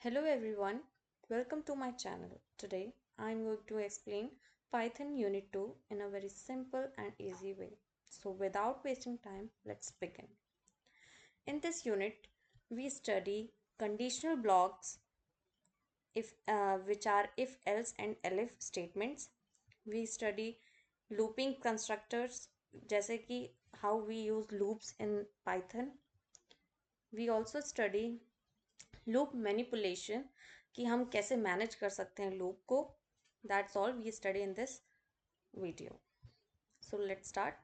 Hello everyone, welcome to my channel. Today I am going to explain Python Unit 2 in a very simple and easy way. So without wasting time, let's begin. In this unit, we study conditional blocks which are if else and elif statements. We study looping constructors जैसे कि how we use loops in Python. We also study loop manipulation कि हम कैसे manage कर सकते हैं loop को. That's all we study in this video. So let's start.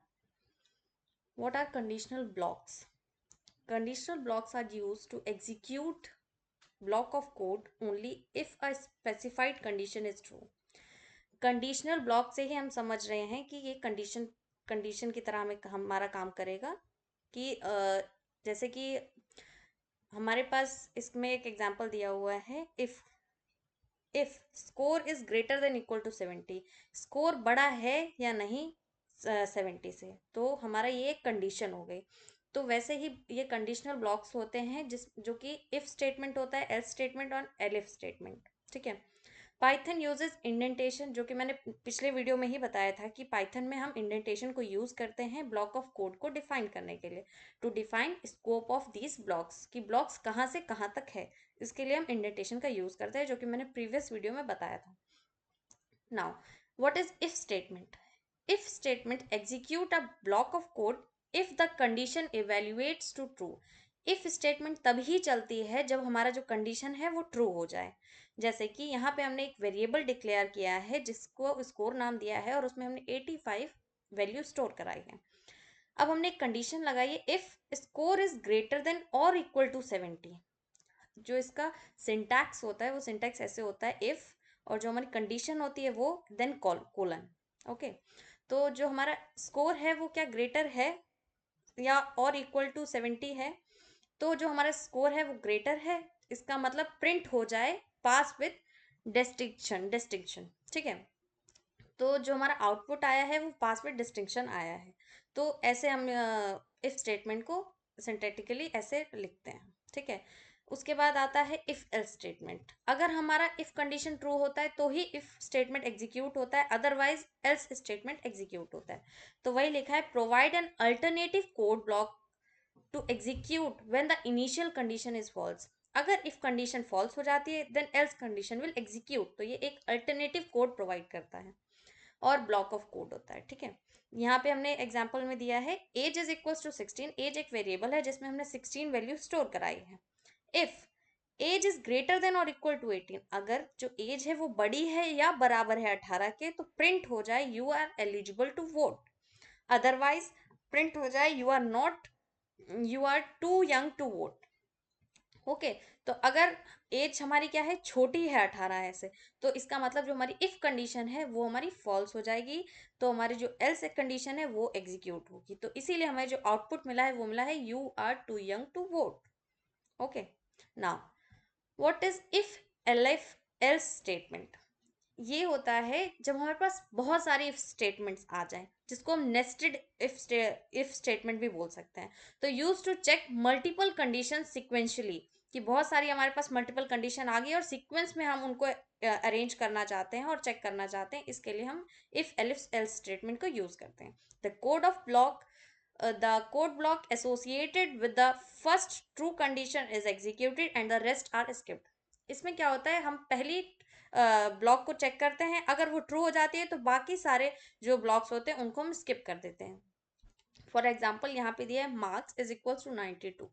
What are conditional blocks? Conditional blocks are used to execute block of code only if a specified condition is true. Conditional block से ही हम समझ रहे हैं कि ये condition की तरह हमारा काम करेगा कि जैसे कि हमारे पास इसमें एक एग्जांपल दिया हुआ है. If score is greater than equal to 70, score बड़ा है या नहीं 70 से, तो हमारा ये एक कंडीशन हो गई. तो वैसे ही ये कंडीशनल ब्लॉक्स होते हैं जो कि इफ स्टेटमेंट होता है, एल्स स्टेटमेंट और एलिफ स्टेटमेंट. ठीक है. पाइथन यूजेस इंडेंटेशन, जो कि मैंने पिछले वीडियो में ही बताया था कि पाइथन में हम इंडेंटेशन को यूज करते हैं ब्लॉक ऑफ कोड को डिफाइन करने के लिए, to define scope of these blocks, कि ब्लॉक्स कहाँ से कहाँ तक है. इसके लिए हम इंडेंटेशन का यूज करते हैं, जो कि मैंने प्रीवियस वीडियो में बताया था. Now what is if statement? If statement execute a block of code if the condition evaluates to true. If statement तभी चलती है जब हमारा जो कंडीशन है वो ट्रू हो जाए. जैसे कि यहाँ पे हमने एक वेरिएबल डिक्लेयर किया है जिसको स्कोर नाम दिया है और उसमें हमने 85 वैल्यू स्टोर कराई है. अब हमने एक कंडीशन लगाई है, if score is greater than और इक्वल टू 70. जो इसका सिंटैक्स होता है वो सिंटैक्स ऐसे होता है, इफ, और जो हमारी कंडीशन होती है वो देन कोलन. ओके. तो जो हमारा स्कोर है वो क्या ग्रेटर है या और इक्वल टू 70 है, तो जो हमारा स्कोर है वो ग्रेटर है, इसका मतलब प्रिंट हो जाए पास विथ डिस्टिंक्शन. ठीक है. तो जो हमारा आउटपुट आया है वो पास विथ डिस्टिंक्शन आया है. तो ऐसे हम इफ स्टेटमेंट को सिंटैक्टिकली ऐसे लिखते हैं. ठीक है. उसके बाद आता है इफ एल्स स्टेटमेंट. अगर हमारा इफ कंडीशन ट्रू होता है तो ही इफ स्टेटमेंट एग्जीक्यूट होता है, अदरवाइज एल्स स्टेटमेंट एग्जीक्यूट होता है. तो वही लिखा है, provide an alternative code block to execute when the initial condition is false. अगर इफ कंडीशन फॉल्स हो जाती है then else condition will execute. तो ये एक अल्टरनेटिव कोड प्रोवाइड करता है और ब्लॉक ऑफ कोड होता है. ठीक है. यहाँ पे हमने एग्जांपल में दिया है age is equals to 16. Age एक वेरिएबल है जिसमें हमने 16 वैल्यू स्टोर कराई है. If age is greater than और इक्वल टू 18, अगर जो एज है वो बड़ी है या बराबर है 18 के, तो प्रिंट हो जाए you are eligible to vote. Otherwise print हो जाए you are too young to vote. Okay. तो अगर एज हमारी क्या है, छोटी है 18 ऐसे, तो इसका मतलब जो हमारी इफ कंडीशन है वो हमारी फॉल्स हो जाएगी. तो हमारी जो एल्स कंडीशन है वो एग्जीक्यूट होगी. तो इसीलिए हमें जो आउटपुट मिला है वो मिला है you are too young to vote. Okay. Now what is if elif else statement? ये होता है जब हमारे पास बहुत सारे इफ स्टेटमेंट्स आ जाएं, जिसको हम नेस्टेड इफ स्टेटमेंट भी बोल सकते हैं. तो use to check multiple condition sequentially, कि बहुत सारी हमारे पास मल्टीपल कंडीशन आ गई और सीक्वेंस में हम उनको अरेंज करना चाहते हैं और चेक करना चाहते हैं. इसके लिए हम इफ एलिफ एल्स स्टेटमेंट को यूज करते हैं. The code of block the code block associated with the first true condition is executed and the rest are skipped. इसमें क्या होता है, हम पहली ब्लॉक को चेक करते हैं, अगर वो ट्रू हो जाती है तो बाकी सारे जो ब्लॉक्स होते हैं उनको हम स्किप कर देते हैं. फॉर एग्जाम्पल यहाँ पे दिया है marks is equal to 92.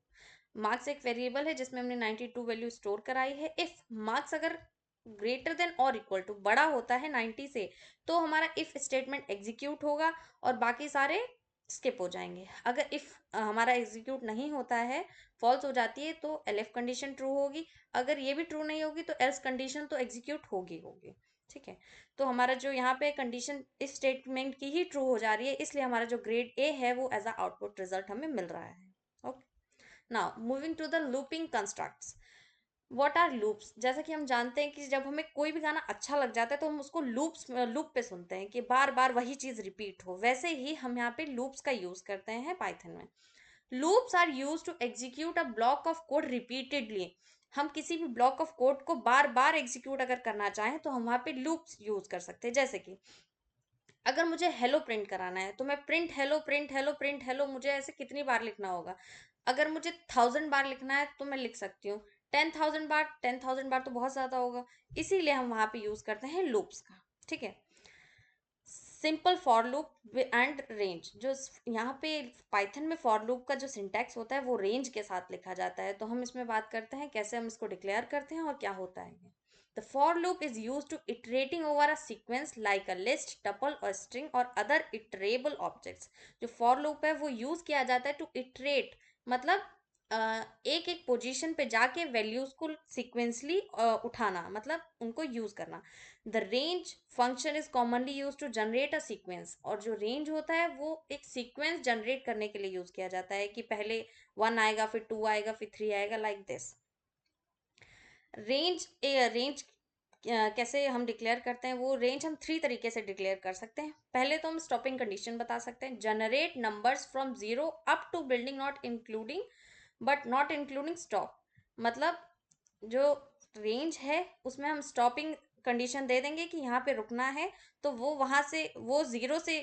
Marks एक वेरिएबल है जिसमें हमने 92 वैल्यू स्टोर कराई है. इफ मार्क्स अगर ग्रेटर देन और इक्वल टू बड़ा होता है 90 से, तो हमारा इफ स्टेटमेंट एग्जीक्यूट होगा और बाकी सारे स्किप हो जाएंगे. अगर इफ हमारा एग्जीक्यूट नहीं होता है, फॉल्स हो जाती है, तो एलएफ कंडीशन ट्रू होगी. अगर ये भी ट्रू नहीं होगी तो एल्स कंडीशन तो एग्जीक्यूट होगी होगी. ठीक है. तो हमारा जो यहाँ पे कंडीशन इफ स्टेटमेंट की ही ट्रू हो जा रही है, इसलिए हमारा जो ग्रेड ए है वो एज अ आउटपुट रिजल्ट हमें मिल रहा है. Okay. Now moving to the looping constructs. What are loops? जैसा कि हम जानते हैं कि जब हमें कोई भी गाना अच्छा लग जाता है तो हम उसको लूप पे सुनते हैं कि बार बार वही चीज़ रिपीट हो. वैसे ही हम यहाँ पे लूप्स का यूज़ करते हैं पाइथन में. Loops are use to execute a block of code repeatedly. हम किसी भी ब्लॉक ऑफ कोड को बार बार एग्जीक्यूट अगर करना चाहें तो हम वहां पे लूप्स यूज कर सकते हैं। जैसे कि अगर मुझे हेलो प्रिंट कराना है तो मैं print hello print hello print hello, मुझे ऐसे कितनी बार लिखना होगा? अगर मुझे 1000 बार लिखना है तो मैं लिख सकती हूँ। 10,000 बार, 10,000 बार तो बहुत ज्यादा होगा, इसीलिए हम वहां पे यूज करते हैं लूप्स का। ठीक है। Simple for loop and range, जो यहाँ पे पाइथन में फॉर लूप का जो सिंटैक्स होता है वो रेंज के साथ लिखा जाता है। तो हम इसमें बात करते हैं कैसे हम इसको डिक्लेयर करते हैं और क्या होता है ये। The for loop is use to iterating over a sequence like a list, tuple और स्ट्रिंग और अदर इटरेबल ऑब्जेक्ट्स। जो फॉर लूप है वो यूज किया जाता है टू इटरेट, मतलब एक एक पोजीशन पे जाके वैल्यूज को सिक्वेंसली उठाना, मतलब उनको यूज करना। The range function is commonly use to generate a sequence, और जो रेंज होता है वो एक सीक्वेंस जनरेट करने के लिए यूज किया जाता है कि पहले 1 आएगा, फिर 2 आएगा, फिर 3 आएगा, लाइक दिस। रेंज कैसे हम डिक्लेयर करते हैं? वो रेंज हम 3 तरीके से डिक्लेयर कर सकते हैं। पहले तो हम स्टॉपिंग कंडीशन बता सकते हैं, generate numbers from 0 up to building not including but not including stop. मतलब जो रेंज है उसमें हम स्टॉपिंग कंडीशन दे देंगे कि यहाँ पे रुकना है, तो वो वहां से वो 0 से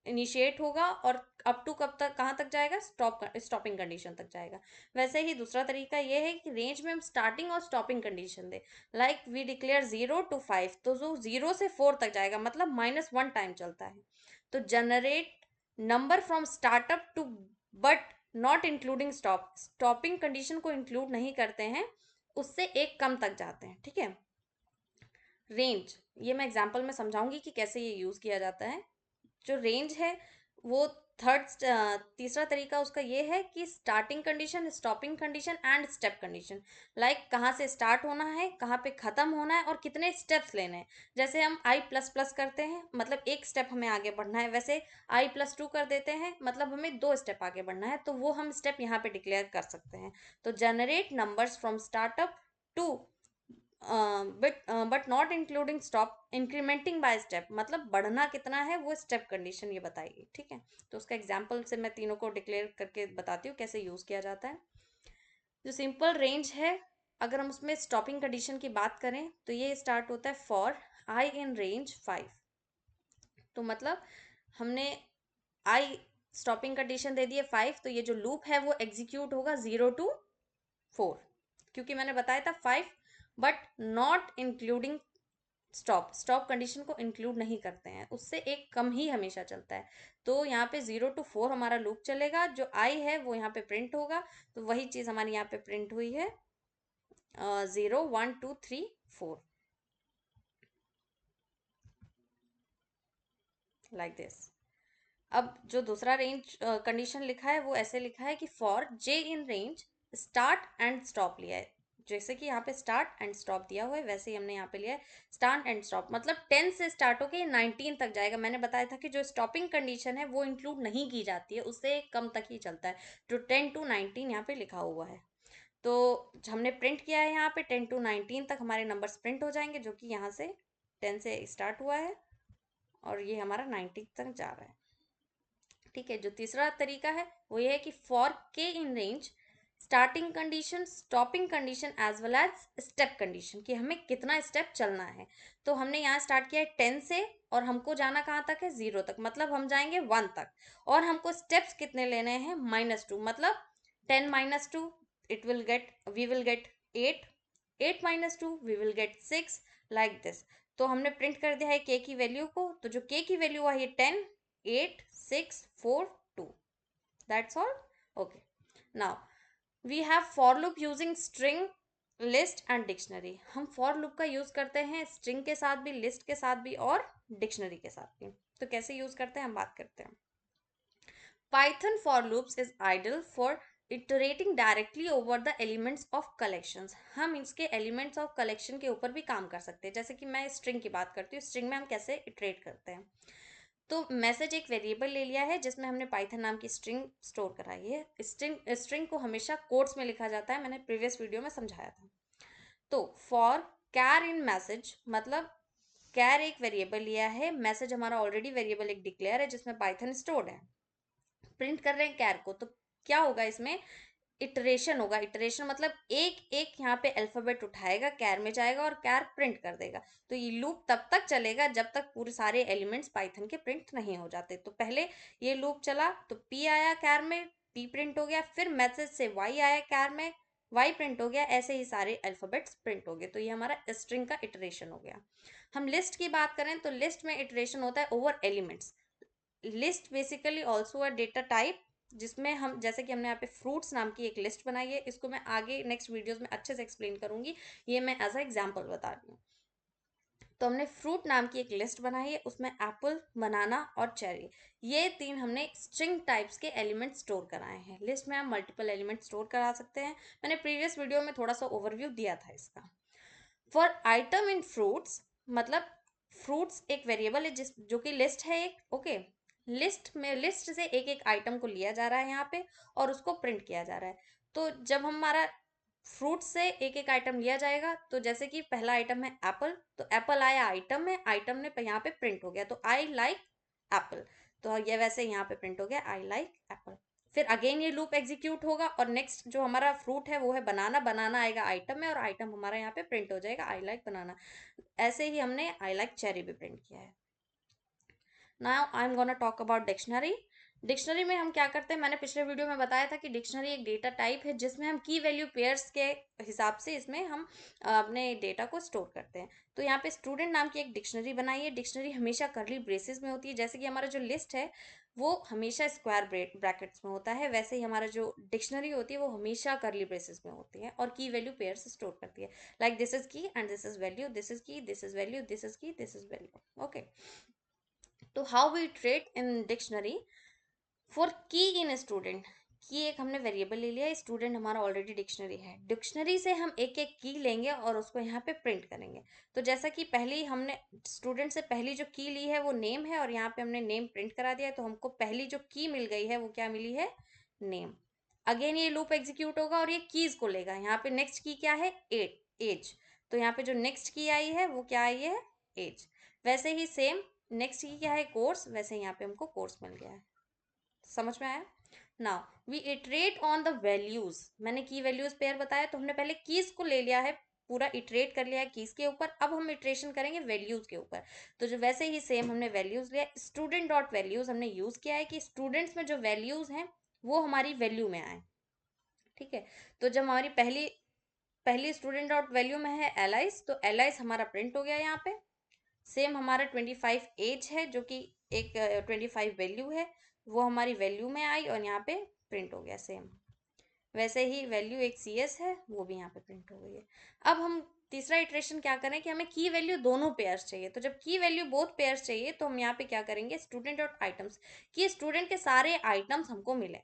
इनिशिएट होगा और अप टू कब तक, कहाँ तक जाएगा? स्टॉपिंग कंडीशन तक जाएगा। वैसे ही दूसरा तरीका ये है कि रेंज में हम स्टार्टिंग और स्टॉपिंग कंडीशन दे, लाइक वी डिक्लेयर 0 to 5, तो जो 0 से 4 तक जाएगा मतलब -1 टाइम चलता है। तो generate number from startup to but not including stop, stopping condition को इंक्लूड नहीं करते हैं, उससे एक कम तक जाते हैं। ठीक है। रेंज, ये मैं एग्जांपल में समझाऊंगी कि कैसे ये यूज किया जाता है। जो रेंज है वो तीसरा तरीका उसका ये है कि starting condition, stopping condition and step condition, like कहाँ से स्टार्ट होना है, कहाँ पे खत्म होना है और कितने स्टेप्स लेने हैं। जैसे हम आई प्लस प्लस करते हैं मतलब एक स्टेप हमें आगे बढ़ना है, वैसे I+2 कर देते हैं मतलब हमें 2 स्टेप आगे बढ़ना है, तो वो हम स्टेप यहाँ पे डिक्लेयर कर सकते हैं। तो generate numbers from startup to but not including stop incrementing by step, मतलब बढ़ना कितना है वो स्टेप कंडीशन ये बताएगी। ठीक है। तो उसका एग्जांपल से मैं तीनों को डिक्लेयर करके बताती हूँ कैसे यूज किया जाता है। जो सिंपल रेंज है, अगर हम उसमें स्टॉपिंग कंडीशन की बात करें तो ये स्टार्ट होता है फॉर आई इन रेंज 5। तो मतलब हमने आई स्टॉपिंग कंडीशन दे दी है 5, तो ये जो लूप है वो एग्जीक्यूट होगा 0 to 4, क्योंकि मैंने बताया था 5 but not including stop, stop condition को इंक्लूड नहीं करते हैं, उससे एक कम ही हमेशा चलता है। तो यहाँ पे 0 to 4 हमारा लूप चलेगा, जो आई है वो यहाँ पे प्रिंट होगा, तो वही चीज हमारी यहाँ पे प्रिंट हुई है 0 1 2 3 4, लाइक दिस। अब जो दूसरा रेंज कंडीशन लिखा है वो ऐसे लिखा है कि for J in range start and stop लिया है, जैसे कि यहाँ पे स्टार्ट एंड स्टॉप दिया हुआ है वैसे ही हमने यहाँ पे लिया है स्टार्ट एंड स्टॉप, मतलब 10 से स्टार्ट होकर 19 तक जाएगा। मैंने बताया था कि जो स्टॉपिंग कंडीशन है वो इंक्लूड नहीं की जाती है, उससे कम तक ही चलता है। जो 10 to 19 यहाँ पे लिखा हुआ है, तो हमने प्रिंट किया है यहाँ पे 10 to 19 तक हमारे नंबर्स प्रिंट हो जाएंगे, जो कि यहाँ से 10 से स्टार्ट हुआ है और ये हमारा 19 तक जा रहा है। ठीक है। जो तीसरा तरीका है वो ये है कि for k in range starting condition, stopping condition as well as step condition, कि हमें कितना स्टेप चलना है। तो हमने यहाँ स्टार्ट किया है 10 से और हमको जाना कहाँ तक है? 0 तक, मतलब हम जाएंगे 1 तक। और हमको स्टेप्स कितने लेने हैं? -2, मतलब 10 - 2 it will get, we will get 8, 8 - 2 we will get 6, like this. तो हमने प्रिंट कर दिया है के की वैल्यू को, तो जो के की वैल्यू आई है 10 8 6 4 2, that's all. Okay, now we have for loop using string, list and dictionary। हम for loop का यूज करते हैं string के साथ भी, list के साथ भी और dictionary के साथ भी। तो कैसे यूज करते हैं हम बात करते हैं। Python for loops is ideal for iterating directly over the elements of collections। हम इसके elements of collection के ऊपर भी काम कर सकते हैं। जैसे कि मैं string की बात करती हूँ, string में हम कैसे iterate करते हैं। तो मैसेज एक वेरिएबल ले लिया है जिसमें हमने पाइथन नाम की स्ट्रिंग स्टोर कराई है। स्ट्रिंग को हमेशा कोट्स में लिखा जाता है, मैंने प्रीवियस वीडियो में समझाया था। तो फॉर कैर इन मैसेज, मतलब कैर एक वेरिएबल लिया है, मैसेज हमारा ऑलरेडी वेरिएबल एक डिक्लेयर है जिसमें पाइथन स्टोर्ड है। प्रिंट कर रहे हैं कैर को, तो क्या होगा इसमें, इटरेशन होगा। इटरेशन मतलब एक एक यहाँ पे अल्फाबेट उठाएगा, कैर में जाएगा और कैर प्रिंट कर देगा। तो ये लूप तब तक चलेगा जब तक पूरे सारे एलिमेंट्स पाइथन के प्रिंट नहीं हो जाते। तो पहले ये लूप चला तो पी आया कैर में, पी प्रिंट हो गया, फिर मैसेज से वाई आया कैर में, वाई प्रिंट हो गया, ऐसे ही सारे अल्फाबेट्स प्रिंट हो गए। तो ये हमारा स्ट्रिंग का इटरेशन हो गया। हम लिस्ट की बात करें तो लिस्ट में इटरेशन होता है over elements. List basically also a data type, जिसमें हम, जैसे कि हमने यहाँ पे फ्रूट्स नाम की एक लिस्ट बनाई है, इसको मैं आगे नेक्स्ट वीडियोस में अच्छे से एक्सप्लेन करूंगी, ये मैं एज अ एग्जांपल बता रही हूँ। तो हमने फ्रूट नाम की एक लिस्ट बनाई है, उसमें एप्पल, बनाना और चेरी, ये तीन हमने स्ट्रिंग टाइप्स के एलिमेंट स्टोर कराए हैं। लिस्ट में हम मल्टीपल एलिमेंट स्टोर करा सकते हैं, मैंने प्रीवियस वीडियो में थोड़ा सा ओवरव्यू दिया था इसका। फॉर आइटम इन फ्रूट्स, मतलब फ्रूट्स एक वेरिएबल है जिस जो कि लिस्ट है एक, ओके। लिस्ट में, लिस्ट से एक एक आइटम को लिया जा रहा है यहाँ पे और उसको प्रिंट किया जा रहा है। तो जब हमारा फ्रूट से एक एक आइटम लिया जाएगा, तो जैसे कि पहला आइटम है एप्पल, तो एप्पल आया आइटम में, आइटम ने यहाँ पे प्रिंट हो गया, तो आई लाइक एप्पल। तो ये वैसे यहाँ पे प्रिंट हो गया आई लाइक एप्पल। फिर अगेन ये लूप एग्जीक्यूट होगा और नेक्स्ट जो हमारा फ्रूट है वो है बनाना, बनाना आएगा आइटम में और आइटम हमारा यहाँ पे प्रिंट हो जाएगा आई लाइक बनाना। ऐसे ही हमने आई लाइक चेरी भी प्रिंट किया है। Now I am gonna talk about dictionary. Dictionary में हम क्या करते हैं, मैंने पिछले वीडियो में बताया था कि डिक्शनरी एक डेटा टाइप है जिसमें हम की वैल्यू पेयर्स के हिसाब से इसमें हम अपने डेटा को स्टोर करते हैं। तो यहाँ पे स्टूडेंट नाम की एक डिक्शनरी बनाई है। डिक्शनरी हमेशा करली ब्रेसेस में होती है, जैसे कि हमारा जो लिस्ट है वो हमेशा स्क्वायर ब्रैकेट्स में होता है, वैसे ही हमारा जो डिक्शनरी होती है वो हमेशा करली ब्रेसेस में होती है और की वैल्यू पेयर्स स्टोर करती है। Like this is key and this is value, this is key, this is value, this is key, this is value, okay. तो how we treat in dictionary, for key in student, की एक हमने variable ले लिया, student हमारा already dictionary है, dictionary से हम एक एक की लेंगे और उसको यहाँ पे प्रिंट करेंगे। तो जैसा कि पहली हमने स्टूडेंट से पहली जो की ली है वो नेम है और यहाँ पे हमने नेम प्रिंट करा दिया है, तो हमको पहली जो की मिल गई है वो क्या मिली है, नेम। अगेन ये लूप एग्जीक्यूट होगा और ये कीज को लेगा। यहाँ पे नेक्स्ट की क्या है, एज, तो यहाँ पे जो नेक्स्ट की आई है वो क्या आई है, एज। वैसे ही सेम नेक्स्ट की क्या है, कोर्स, वैसे यहाँ पे हमको कोर्स मिल गया है। समझ में आया। Now we iterate on the values. मैंने की वैल्यूज पेयर बताया, तो हमने पहले कीज को ले लिया है, पूरा इटरेट कर लिया है कीज के ऊपर, अब हम इटरेशन करेंगे वैल्यूज के ऊपर। तो जो वैसे ही सेम हमने वैल्यूज लिया, स्टूडेंट डॉट वैल्यूज हमने यूज किया है कि स्टूडेंट्स में जो वैल्यूज हैं वो हमारी वैल्यू में आए, ठीक है। तो जब हमारी पहली पहली स्टूडेंट डॉट वैल्यू में है एलाइस, तो एलाइस हमारा प्रिंट हो गया यहाँ पे। सेम हमारा 25 एज है जो कि एक 25 वैल्यू है, वो हमारी वैल्यू में आई और यहाँ पे प्रिंट हो गया सेम। वैसे ही वैल्यू एक सी एस है, वो भी यहाँ पे प्रिंट हो गई है। अब हम तीसरा इटरेशन क्या करें कि हमें की वैल्यू दोनों पेयर्स चाहिए। तो जब की वैल्यू बोथ पेयर्स चाहिए तो हम यहाँ पे क्या करेंगे, स्टूडेंट डॉट आइटम्स, कि स्टूडेंट के सारे आइटम्स हमको मिले।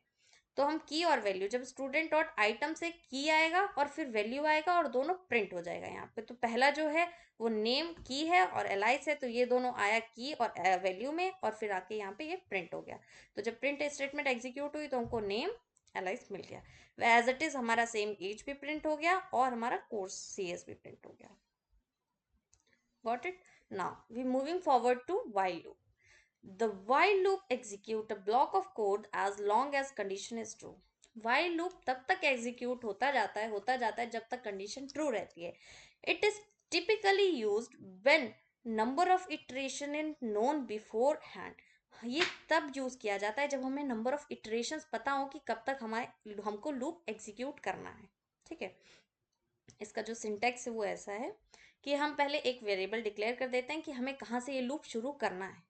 तो हम की और वैल्यू, जब स्टूडेंट डॉट आइटम से की आएगा और फिर वैल्यू आएगा और दोनों प्रिंट हो जाएगा यहाँ पे। तो पहला जो है वो नेम की है और एलाइस है, तो ये दोनों आया की और वैल्यू में और फिर आके यहाँ पे ये प्रिंट हो गया। तो जब प्रिंट स्टेटमेंट एग्जीक्यूट हुई तो हमको नेम एलाइस मिल गया। एज इट इज हमारा सेम एज भी प्रिंट हो गया और हमारा कोर्स सी एस भी प्रिंट हो गया। Got it. Now we moving forward to while loop. The while loop execute a block of code as long as condition is true. while loop तब तक execute होता जाता है जब तक condition true रहती है. It is typically used when number of iteration in known beforehand. ये तब यूज किया जाता है जब हमें नंबर ऑफ इटरेशंस पता हो कि कब तक हमारे हमको लूप एग्जीक्यूट करना है, ठीक है। इसका जो सिंटेक्स है वो ऐसा है कि हम पहले एक वेरिएबल डिक्लेयर कर देते हैं कि हमें कहाँ से ये लूप शुरू करना है।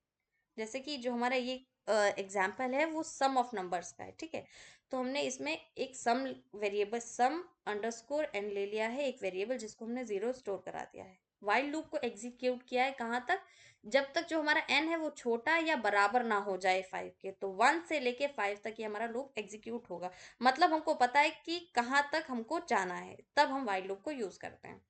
जैसे कि जो हमारा ये एग्जाम्पल है वो सम ऑफ नंबर्स का है, ठीक है। तो हमने इसमें एक सम वेरिएबल सम अंडरस्कोर एन ले लिया है, एक वेरिएबल जिसको हमने जीरो स्टोर करा दिया है। वाइल लूप को एग्जीक्यूट किया है कहाँ तक, जब तक जो हमारा एन है वो छोटा या बराबर ना हो जाए 5 के। तो 1 से लेके 5 तक ये हमारा लूप एग्जीक्यूट होगा, मतलब हमको पता है कि कहाँ तक हमको जाना है, तब हम वाइल लूप को यूज करते हैं।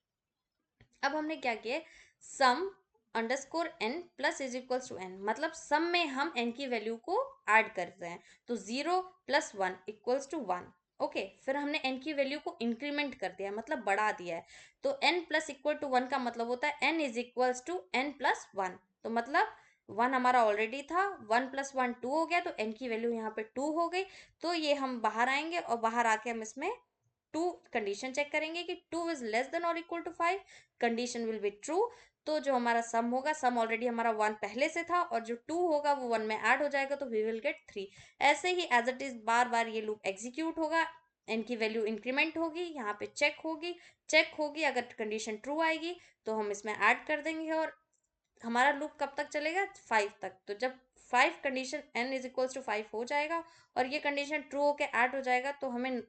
अब हमने क्या किया, sum underscore N plus is equals to N, मतलब सम में हम एन की वैल्यू को ऐड कर रहे हैं। तो 0 + 1 इक्वल्स टू 1, ओके। फिर हमने एन की वैल्यू को इंक्रीमेंट कर दिया है, मतलब बढ़ा दिया है। तो एन प्लस इक्वल टू 1 का मतलब होता है n is equals to n plus 1। तो मतलब 1 हमारा ऑलरेडी था, 1 + 1 2 हो गया, तो n की वैल्यू यहाँ पे 2 हो गई। तो ये हम बाहर आएंगे और बाहर आके हम इसमें 2 कंडीशन चेक करेंगे कि 2 इज लेस देन और equal to 5, condition will be true. तो जो हमारा सम होगा, सम ऑलरेडी हमारा 1 पहले से था और जो 2 होगा वो 1 में ऐड हो जाएगा, तो वी विल गेट 3। ऐसे ही एज इट इज बार बार ये लूप एग्जीक्यूट होगा, n की वैल्यू इंक्रीमेंट होगी, यहाँ पे चेक होगी, अगर कंडीशन ट्रू आएगी तो हम इसमें ऐड कर देंगे, और हमारा लूप कब तक चलेगा, 5 तक। तो जब 5 condition n is equals to 5 हो जाएगा और ये कंडीशन ट्रू होके ऐड हो जाएगा, तो हमें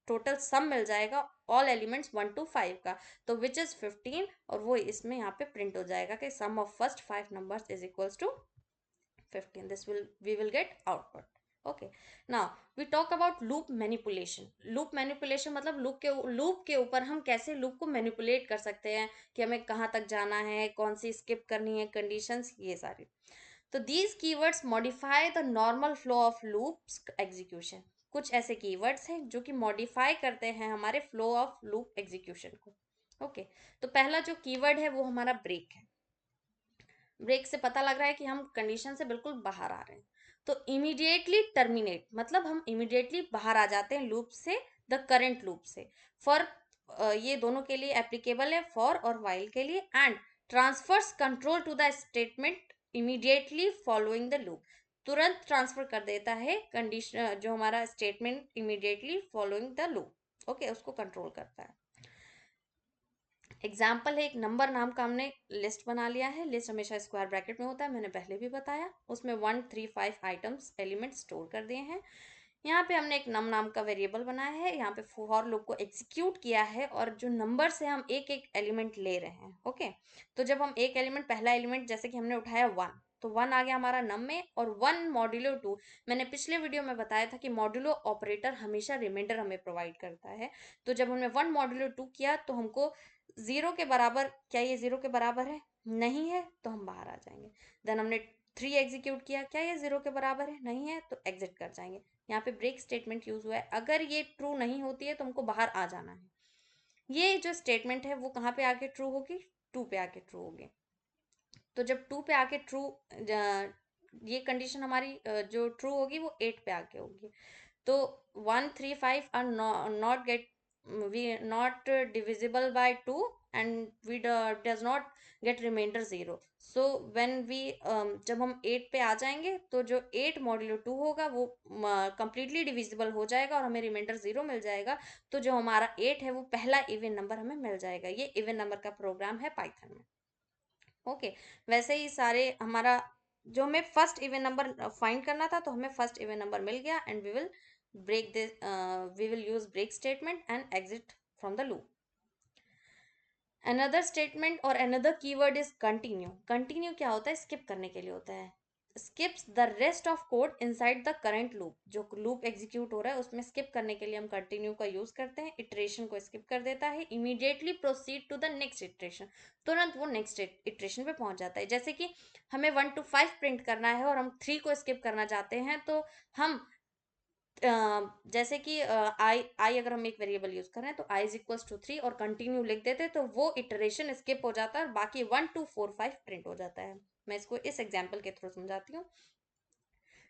टोटल सम मिल जाएगा ऑल एलिमेंट्स 1 to 5 का, तो विच इज 15, और वो इसमें यहाँ पे प्रिंट हो जाएगा कि sum of first 5 numbers is equals to 15. This will we will get output. Okay, now we talk about loop manipulation. loop manipulation मतलब लूप के ऊपर हम कैसे लूप को मैनिपुलेट कर सकते हैं, कि हमें कहाँ तक जाना है, कौन सी स्किप करनी है, कंडीशंस, ये सारी। तो these keywords modify the normal flow of loops execution. कुछ ऐसे कीवर्ड्स हैं जो कि मॉडिफाई करते हैं हमारे फ्लो ऑफ लूप एग्जीक्यूशन को। ओके, तो पहला जो कीवर्ड है वो हमारा ब्रेक है। ब्रेक से पता लग रहा है कि हम कंडीशन से बिल्कुल बाहर आ रहे हैं। तो इमीडिएटली टर्मिनेट मतलब हम इमीडिएटली बाहर आ जाते हैं लूप से, द करंट लूप से। फॉर ये दोनों के लिए एप्लीकेबल है, फॉर और वाइल के लिए। And transfers control to the statement immediately following the loop, तुरंत ट्रांसफर कर देता है कंडीशन, जो हमारा statement immediately following the loop, okay, उसको कंट्रोल करता है। एग्जाम्पल है, एक नंबर नाम का हमने लिस्ट बना लिया है। लिस्ट हमेशा स्क्वायर ब्रैकेट में होता है, मैंने पहले भी बताया। उसमें 1 3 5 आइटम्स एलिमेंट स्टोर कर दिए हैं। यहाँ पे हमने एक नम नाम का वेरिएबल बनाया है, यहाँ पे फॉर लूप को एग्जीक्यूट किया है, और जो नंबर से हम एक एक एलिमेंट ले रहे हैं। ओके, तो जब हम एक एलिमेंट, पहला एलिमेंट जैसे कि हमने उठाया 1, तो 1 आ गया हमारा नम में, और 1 मॉड्यूलो 2। मैंने पिछले वीडियो में बताया था कि मॉड्यूलो ऑपरेटर हमेशा रिमाइंडर हमें प्रोवाइड करता है। तो जब हमने 1 मॉड्यूलो 2 किया तो हमको 0 के बराबर, क्या ये 0 के बराबर है, नहीं है, तो हम बाहर आ जाएंगे। देन हमने 3 एग्जीक्यूट किया, क्या ये 0 के बराबर है, नहीं है, तो एग्जिट कर जाएंगे। यहाँ पे ब्रेक स्टेटमेंट यूज हुआ है, अगर ये ट्रू नहीं होती है तो हमको बाहर आ जाना है। ये जो स्टेटमेंट है वो कहाँ पे आके ट्रू होगी, 2 पे आके ट्रू होगी। तो जब 2 पे आके ट्रू, ये कंडीशन हमारी जो ट्रू होगी वो 8 पे आके होगी। तो 1 3 5 are not get, we not divisible by 2, and we does not get remainder 0. so when we जब हम 8 पे आ जाएंगे तो जो 8 मॉड्यूलो 2 होगा वो completely divisible हो जाएगा और हमें रिमाइंडर 0 मिल जाएगा। तो जो हमारा 8 है वो पहला इवन नंबर हमें मिल जाएगा। ये इवन नंबर का प्रोग्राम है पाइथन में। ओके, वैसे ही सारे हमारा, जो हमें फर्स्ट इवन नंबर फाइंड करना था, तो हमें फर्स्ट इवन नंबर मिल गया, and we will break this, we will use break statement and exit from the loop. Another statement और another keyword is continue. Continue क्या होता है, skip करने के लिए होता है। skips the rest of code inside the current loop. जो loop execute हो रहा है उसमें skip करने के लिए हम continue का use करते हैं। iteration को skip कर देता है। immediately proceed to the next iteration. तुरंत वो next iteration पे पहुंच जाता है। जैसे कि हमें 1 to 5 print करना है और हम 3 को skip करना चाहते हैं, तो हम जैसे कि आई अगर हम एक वेरिएबल यूज कर रहे हैं तो आई इज इक्वल्स टू 3 और कंटिन्यू लिख देते, तो वो इटरेशन स्किप हो जाता है और बाकी 1 2 4 5 प्रिंट हो जाता है। मैं इसको इस एग्जांपल के थ्रू समझाती हूँ।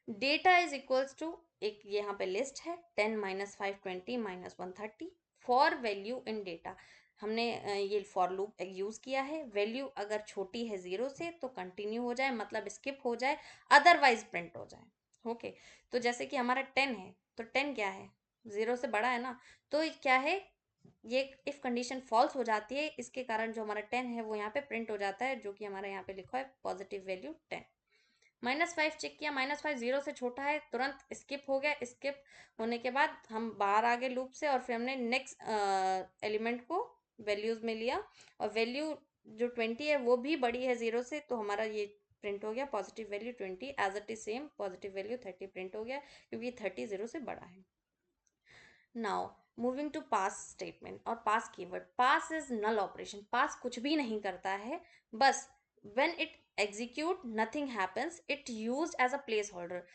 डेटा इज इक्वल्स टू, एक यहाँ पे लिस्ट है, 10 - 5 20 - 1 30 फॉर वैल्यू इन डेटा। हमने ये फॉर लूप यूज किया है। वैल्यू अगर छोटी है 0 से तो कंटिन्यू हो जाए, मतलब स्किप हो जाए, अदरवाइज प्रिंट हो जाए। ओके, तो जैसे कि हमारा 10 है, तो 10 क्या है, 0 से बड़ा है ना, तो क्या है, ये इफ कंडीशन फॉल्स हो जाती है, इसके कारण जो हमारा 10 है वो यहाँ पे प्रिंट हो जाता है, जो कि हमारा यहाँ पे लिखा है पॉजिटिव वैल्यू 10। -5 चेक किया, -5 0 से छोटा है, तुरंत स्किप हो गया। स्किप होने के बाद हम बाहर आ गए लूप से, और फिर हमने नेक्स्ट एलिमेंट को वैल्यूज में लिया, और वैल्यू जो 20 है वो भी बड़ी है 0 से, तो हमारा ये प्रिंट हो गया positive value 20। As it is same positive value 30 print हो गया, क्योंकि 30 0 से बड़ा है। Now moving to pass statement और pass keyword. Pass is null operation. Pass कुछ भी नहीं करता है, बस when it execute nothing happens, it used as a place holder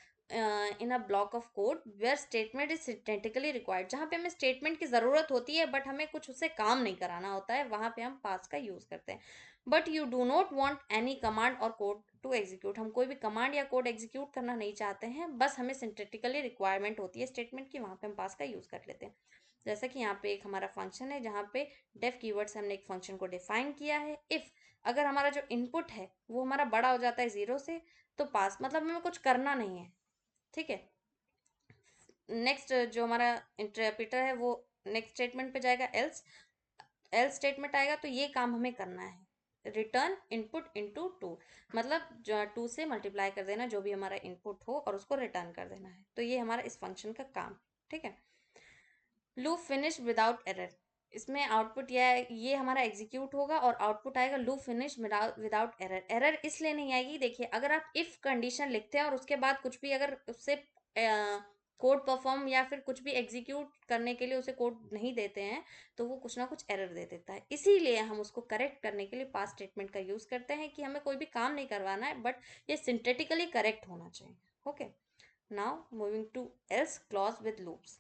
in a block of code where statement is syntactically required. जहाँ पे हमें स्टेटमेंट की ज़रूरत होती है बट हमें कुछ उससे काम नहीं कराना होता है, वहाँ पे हम पास का यूज़ करते हैं। But you do not want any command और कोड टू एग्जीक्यूट, हम कोई भी कमांड या कोड एग्जीक्यूट करना नहीं चाहते हैं, बस हमें सिंथेटिकली रिक्वायरमेंट होती है स्टेटमेंट की, वहाँ पे हम पास का यूज़ कर लेते हैं। जैसा कि यहाँ पे एक हमारा फंक्शन है जहाँ पे डेफ कीवर्ड से हमने एक फंक्शन को डिफाइन किया है। इफ़ अगर हमारा जो इनपुट है वो हमारा बड़ा हो जाता है 0 से, तो पास मतलब हमें कुछ करना नहीं है, ठीक है। नेक्स्ट जो हमारा इंटरप्रेटर है वो नेक्स्ट स्टेटमेंट पे जाएगा, एल्स एल्स स्टेटमेंट आएगा, तो ये काम हमें करना है, रिटर्न इनपुट इनटू टू, मतलब जो 2 से मल्टीप्लाई कर देना जो भी हमारा इनपुट हो और उसको रिटर्न कर देना है। तो ये हमारा इस फंक्शन का काम, ठीक है। लूप फिनिश विदाउट एरर, इसमें आउटपुट ये हमारा एग्जीक्यूट होगा और आउटपुट आएगा loop finish without error. Error इसलिए नहीं आएगी, देखिए अगर आप इफ कंडीशन लिखते हैं और उसके बाद कुछ भी अगर उससे कोड परफॉर्म या फिर कुछ भी एग्जीक्यूट करने के लिए उसे कोड नहीं देते हैं, तो वो कुछ ना कुछ एरर दे देता है। इसीलिए हम उसको करेक्ट करने के लिए पास स्टेटमेंट का यूज़ करते हैं कि हमें कोई भी काम नहीं करवाना है, बट ये सिंथेटिकली करेक्ट होना चाहिए। Okay, now moving to else clause with loops.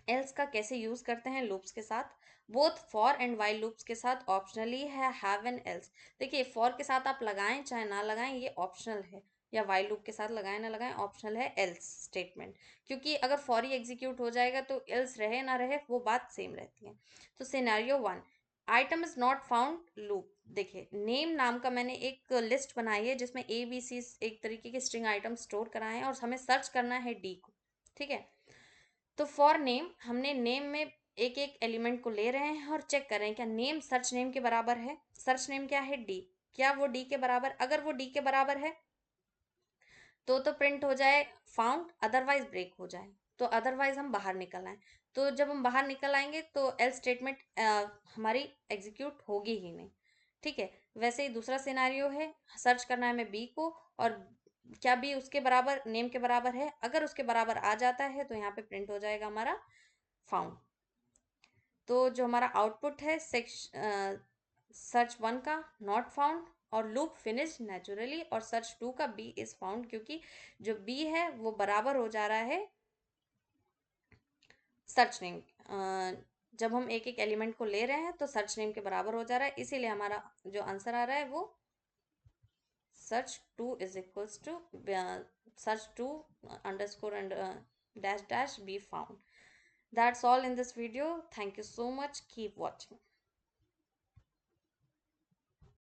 Else का कैसे यूज करते हैं लूप्स के साथ, both for and while loops के साथ ऑप्शनली है हैव एंड एल्स। देखिए फॉर के साथ आप लगाएं चाहे ना लगाएं ये ऑप्शनल है, या वाइल लूप के साथ लगाएं ना लगाएं ऑप्शनल है एल्स स्टेटमेंट, क्योंकि अगर फॉर ही एग्जीक्यूट हो जाएगा तो एल्स रहे ना रहे वो बात सेम रहती है। तो scenario 1, item is not found loop. देखिए नेम नाम का मैंने एक लिस्ट बनाई है जिसमें ए बी सी एक तरीके के स्ट्रिंग आइटम स्टोर कराए हैं और हमें सर्च करना है डी को, ठीक है। तो फॉर नेम, हमने नेम में एक एक एलिमेंट को ले रहे हैं और चेक कर रहे हैं क्या नेम सर्च नेम के बराबर है। सर्च नेम क्या है, डी, क्या वो डी के बराबर, अगर वो डी के बराबर है तो प्रिंट हो जाए फाउंड, अदरवाइज ब्रेक हो जाए, तो अदरवाइज हम बाहर निकल आए। तो जब हम बाहर निकल आएंगे तो एल स्टेटमेंट हमारी एग्जीक्यूट होगी ही नहीं, ठीक है। वैसे ही दूसरा सिनारियो है, सर्च करना है हमें बी को और क्या बी उसके बराबर नेम के बराबर है, अगर उसके बराबर आ जाता है तो यहाँ पे प्रिंट हो जाएगा हमारा फाउंड। तो जो हमारा आउटपुट है सर्च 1 का नॉट फाउंड और लूप फिनिश नेचुरली, और सर्च 2 का बी इज फाउंड, क्योंकि जो बी है वो बराबर हो जा रहा है सर्च नेम। जब हम एक एक एलिमेंट को ले रहे हैं तो सर्च नेम के बराबर हो जा रहा है, इसीलिए हमारा जो आंसर आ रहा है वो search 2 is equals to search 2 underscore and dash dash be found. That's all in this video. Thank you so much. Keep watching.